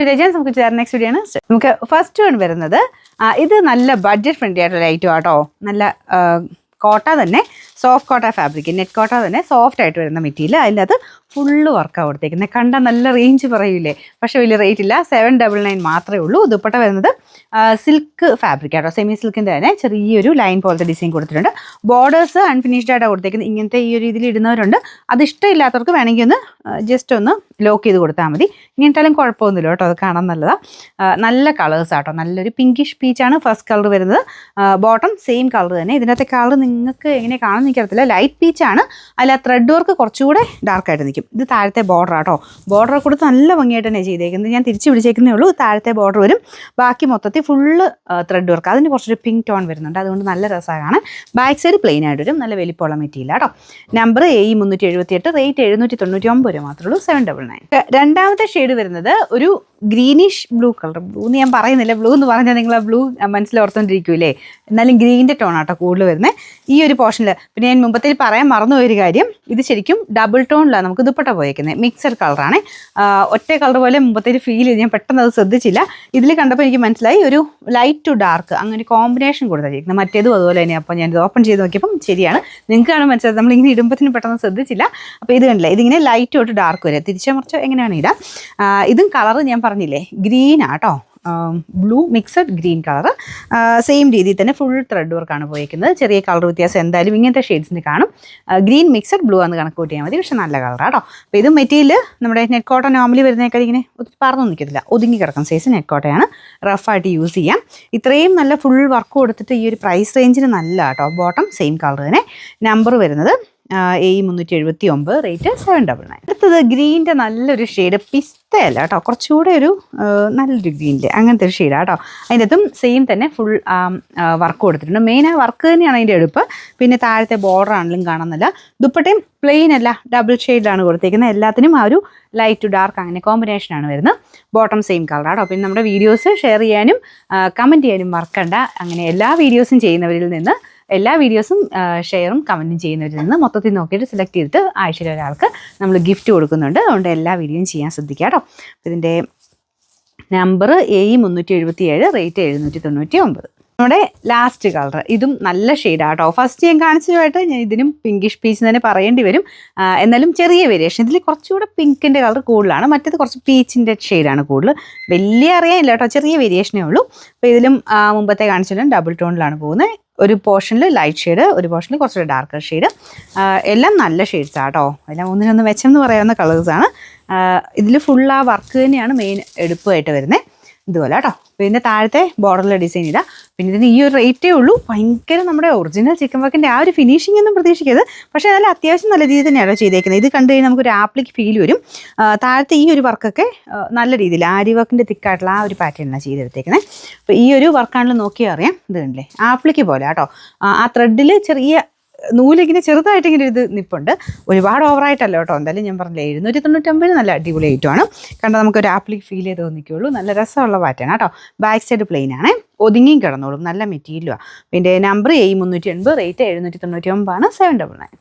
രജൻസ് നമുക്ക് ചേർന്ന next video ആണ്. നമുക്ക് ഫസ്റ്റ് വൺ വരുന്നത് ഇത് നല്ല ബഡ്ജറ്റ് ഫ്രണ്ട്ലി ആയിട്ടുള്ള ഐറ്റം ആട്ടോ. നല്ല കോട്ട തന്നെ, സോഫ്റ്റ് കോട്ട ഫാബ്രിക്, നെറ്റ് കോട്ട തന്നെ സോഫ്റ്റ് ആയിട്ട് വരുന്ന മെറ്റീരിയൽ. അതിനകത്ത് ഫുള്ള് വർക്കാണ് കൊടുത്തേക്കുന്നത്. കണ്ടാൽ നല്ല റേഞ്ച് പറയൂലേ, പക്ഷേ വലിയ റേറ്റ് ഇല്ല. 799 മാത്രമേ ഉള്ളൂ. ദുപ്പട്ട വരുന്നത് സിൽക്ക് ഫാബ്രിക് ആട്ടോ, സെമി സിൽക്കിൻ്റെ തന്നെ ചെറിയൊരു ലൈൻ പോലത്തെ ഡിസൈൻ കൊടുത്തിട്ടുണ്ട്. ബോർഡേഴ്സ് അൺഫിനിഷ്ഡ് ആയിട്ടാണ് കൊടുത്തേക്കുന്നത്. ഇങ്ങനത്തെ ഈ ഒരു രീതിയിൽ ഇടുന്നവരുണ്ട്. അത് ഇഷ്ടമില്ലാത്തവർക്ക് വേണമെങ്കിൽ ഒന്ന് ജസ്റ്റ് ഒന്ന് ലോക്ക് ചെയ്ത് കൊടുത്താൽ മതി. ഇങ്ങനത്താലും കുഴപ്പമൊന്നുമില്ല കേട്ടോ, അത് കാണാൻ നല്ലതാണ്. നല്ല കളേഴ്സ് ആട്ടോ, നല്ലൊരു പിങ്കിഷ് പീച്ചാണ് ഫസ്റ്റ് കളർ വരുന്നത്. ബോട്ടം സെയിം കളർ തന്നെ. ഇതിനകത്തെ കളർ നിങ്ങൾക്ക് എങ്ങനെ കാണാൻ നിൽക്കത്തില്ല, ലൈറ്റ് പീച്ചാണ്. അല്ല ത്രെഡ് വർക്ക് കുറച്ചുകൂടെ ഡാർക്കായിട്ട് നിൽക്കും. ഇത് താഴത്തെ ബോർഡർ ആട്ടോ. ബോർഡർ കൊടുത്ത് നല്ല ഭംഗിയായിട്ട് തന്നെ ചെയ്തേക്കുന്നത്. ഞാൻ തിരിച്ച് പിടിച്ചേക്കുന്നേ ഉള്ളൂ. താഴത്തെ ബോർഡർ വരും, ബാക്കി മൊത്തത്തിൽ ഫുള്ള് ത്രെഡ് വർക്ക്. അതിന് കുറച്ചൊരു പിങ്ക് ടോൺ വരുന്നുണ്ട്, അതുകൊണ്ട് നല്ല രസമാണ്. ബാക്ക് സൈഡ് പ്ലെയിൻ ആയിട്ട് വരും. നല്ല വലിപ്പമുള്ള മെറ്റീരിയൽ ആട്ടോ. നമ്പർ AE378, റേറ്റ് 799 രൂപ മാത്രമേ ഉള്ളൂ. 799. രണ്ടാമത്തെ ഷെയ്ഡ് വരുന്നത് ഒരു ഗ്രീനിഷ് ബ്ലൂ കളർ. ബ്ലൂ എന്ന് ഞാൻ പറയുന്നില്ല, ബ്ലൂ എന്ന് പറഞ്ഞാൽ നിങ്ങൾ ആ ബ്ലൂ മനസ്സിലോർത്തോണ്ടിരിക്കൂലേ. എന്നാലും ഗ്രീനിൻ്റെ ടോൺ ആട്ടോ കൂടുതൽ വരുന്നത് ഈ ഒരു പോർഷനിൽ. പിന്നെ ഞാൻ മുമ്പത്തിൽ പറയാൻ മറന്നുപോയൊരു കാര്യം, ഇത് ശരിക്കും ഡബിൾ ടോണിലാണ് നമുക്ക് ദുപ്പട്ട പോയേക്കുന്നത്. മിക്സഡ് കളറാണ്, ഒറ്റ കളർ പോലെ മുമ്പത്തേൽ ഫീൽ ചെയ്ത് ഞാൻ പെട്ടെന്ന് അത് ശ്രദ്ധിച്ചില്ല. ഇതിൽ കണ്ടപ്പോൾ എനിക്ക് മനസ്സിലായി ഒരു ലൈറ്റ് ടു ഡാർക്ക് അങ്ങനെ കോമ്പിനേഷൻ കൊടുത്തായിരിക്കുന്നത്. മറ്റേതും അതുപോലെ തന്നെ. അപ്പോൾ ഞാനിത് ഓപ്പൺ ചെയ്ത് നോക്കിയപ്പം ശരിയാണ്, നിങ്ങൾക്കാണ് മനസ്സിലായത്. നമ്മളിങ്ങനെ ഇടുമ്പത്തിന് പെട്ടെന്ന് ശ്രദ്ധിച്ചില്ല. അപ്പോൾ ഇത് കണ്ടില്ല, ഇതിങ്ങനെ ലൈറ്റ് തൊട്ട് ഡാർക്ക് വരെ തിരിച്ചോ മറിച്ചോ എങ്ങനെയാണ് ഇടാം. ഇതും കളർ ഞാൻ പറഞ്ഞില്ലേ, ഗ്രീൻ ആട്ടോ, blue mixed green colour. Same രീതിയിൽ തന്നെ ഫുൾ ത്രെഡ് വർക്കാണ് പോയിരിക്കുന്നത്. ചെറിയ കളർ വ്യത്യാസം എന്തായാലും ഇങ്ങനത്തെ ഷെയ്ഡ്സിന് കാണും. ഗ്രീൻ മിക്സഡ് ബ്ലൂ ആണെന്ന് കണക്ക് കൂട്ടിയാൽ മതി, പക്ഷേ നല്ല കളറാട്ടോ. അപ്പോൾ ഇത് മെറ്റീരിയൽ നമ്മുടെ നെറ്റ് കോട്ടൺ നോർമലി വരുന്നേക്കാൾ ഇങ്ങനെ ഒത്തിരി പറന്നു നിൽക്കത്തില്ല, ഒതുങ്ങി കിടക്കുന്ന സൈസ് നെറ്റ് കോട്ടയാണ്. റഫായിട്ട് യൂസ് ചെയ്യാം. ഇത്രയും നല്ല ഫുൾ വർക്ക് കൊടുത്തിട്ട് ഈ ഒരു പ്രൈസ് റേഞ്ചിന് നല്ല കേട്ടോ. ബോട്ടം സെയിം കളർ തന്നെ. നമ്പർ വരുന്നത് AE379, റേറ്റ് 799. അടുത്തത് ഗ്രീൻ്റെ നല്ലൊരു ഷെയ്ഡ്, പിസ്തയല്ല കേട്ടോ, കുറച്ചുകൂടെ ഒരു നല്ലൊരു ഗ്രീനിൽ അങ്ങനത്തെ ഒരു ഷെയ്ഡാണ് കേട്ടോ. അതിൻ്റെ അതും സെയിം തന്നെ ഫുൾ വർക്ക് കൊടുത്തിട്ടുണ്ട്. മെയിൻ ആ വർക്ക് തന്നെയാണ് അതിൻ്റെ എടുപ്പ്. പിന്നെ താഴത്തെ ബോർഡർ ആണെങ്കിലും കാണുന്നില്ല. ദുപ്പട്ടയും പ്ലെയിൻ അല്ല, ഡബിൾ ഷെയ്ഡിലാണ് കൊടുത്തേക്കുന്നത്. എല്ലാത്തിനും ആ ഒരു ലൈറ്റ് ടു ഡാർക്ക് അങ്ങനെ കോമ്പിനേഷനാണ് വരുന്നത്. ബോട്ടം സെയിം കളറാട്ടോ. പിന്നെ നമ്മുടെ വീഡിയോസ് ഷെയർ ചെയ്യാനും കമൻറ്റ് ചെയ്യാനും മറക്കണ്ട. അങ്ങനെ എല്ലാ വീഡിയോസും ചെയ്യുന്നവരിൽ നിന്ന്, എല്ലാ വീഡിയോസും ഷെയറും കമൻറ്റും ചെയ്യുന്നവരിൽ നിന്ന് മൊത്തത്തിൽ നോക്കിയിട്ട് സെലക്ട് ചെയ്തിട്ട് ആഴ്ചയിൽ ഒരാൾക്ക് നമ്മൾ ഗിഫ്റ്റ് കൊടുക്കുന്നുണ്ട്. അതുകൊണ്ട് എല്ലാ വീഡിയോയും ചെയ്യാൻ ശ്രദ്ധിക്കുക കേട്ടോ. ഇതിൻ്റെ നമ്പർ AE377, റേറ്റ് 799. നമ്മുടെ ലാസ്റ്റ് കളർ, ഇതും നല്ല ഷെയ്ഡാട്ടോ. ഫസ്റ്റ് ഞാൻ കാണിച്ചതുമായിട്ട് ഞാൻ ഇതിനും പിങ്കിഷ് പീച്ച് തന്നെ പറയേണ്ടി വരും. എന്നാലും ചെറിയ വേരിയേഷൻ, ഇതിൽ കുറച്ചുകൂടെ പിങ്കിൻ്റെ കളർ കൂടുതലാണ്, മറ്റേത് കുറച്ച് പീച്ചിൻ്റെ ഷെയ്ഡാണ് കൂടുതൽ. വലിയ അറിയാനില്ല കേട്ടോ, ചെറിയ വേരിയേഷനേ ഉള്ളൂ. അപ്പോൾ ഇതിലും മുമ്പത്തെ കാണിച്ചാലും ഡബിൾ ടോണിലാണ് പോകുന്നത്. ഒരു പോർഷനിൽ ലൈറ്റ് ഷെയ്ഡ്, ഒരു പോർഷനിൽ കുറച്ചുകൂടെ ഡാർക്കർ ഷെയ്ഡ്. എല്ലാം നല്ല ഷെയ്ഡ്സാണ് കേട്ടോ. എല്ലാം ഒന്നിനൊന്ന് മെച്ചമെന്ന് പറയാവുന്ന കളേഴ്സാണ്. ഇതിൽ ഫുൾ ആ വർക്ക് തന്നെയാണ് മെയിൻ എടുപ്പായിട്ട് വരുന്നത്. ഇതുപോലെ കേട്ടോ. പിന്നെ താഴത്തെ ബോർഡറിലെ ഡിസൈൻ ഇതാ. പിന്നെ ഇതിന് ഈ ഒരു റേറ്റേ ഉള്ളൂ. ഭയങ്കര നമ്മുടെ ഒറിജിനൽ ചിക്കൻ വർക്കിൻ്റെ ആ ഒരു ഫിനിഷിംഗ് ഒന്നും പ്രതീക്ഷിക്കരുത്. പക്ഷേ നല്ല അത്യാവശ്യം നല്ല രീതിയിൽ തന്നെയാണോ ചെയ്തേക്കുന്നത്. ഇത് കണ്ടു കഴിഞ്ഞാൽ നമുക്കൊരു ആപ്ലിക് ഫീൽ വരും. താഴത്തെ ഈ ഒരു വർക്കൊക്കെ നല്ല രീതിയിൽ ആരി വർക്കിൻ്റെ തിക്കായിട്ടുള്ള ആ ഒരു പാറ്റേണിലാണ് ചെയ്തെടുത്തേക്കുന്നത്. അപ്പോൾ ഈ ഒരു വർക്കാണെങ്കിലും നോക്കിയാൽ അറിയാം. ഇത് കണ്ടില്ലേ, ആപ്ലിക്ക് പോലെ കേട്ടോ. ആ ത്രെഡിൽ ചെറിയ നൂലിങ്ങനെ ചെറുതായിട്ടിങ്ങനെ ഇത് നിപ്പുണ്ട്. ഒരുപാട് ഓവറായിട്ടല്ല കേട്ടോ. എന്തായാലും ഞാൻ പറഞ്ഞില്ലേ, 799 നല്ല അടിപൊളി ഐറ്റമാണ്. കണ്ടാൽ നമുക്കൊരു ആപ്ലിക്ക് ഫീൽ ചെയ്ത് തോന്നിക്കുള്ളൂ. നല്ല രസമുള്ള പാറ്റേൺ കേട്ടോ. ബാക്ക് സൈഡ് പ്ലെയിൻ ആണ്, ഒതുങ്ങിയും കിടന്നോളും, നല്ല മെറ്റീരിയലുമാണ്. പിന്നെ നമ്പർ AE380, റേറ്റ് 799, 799.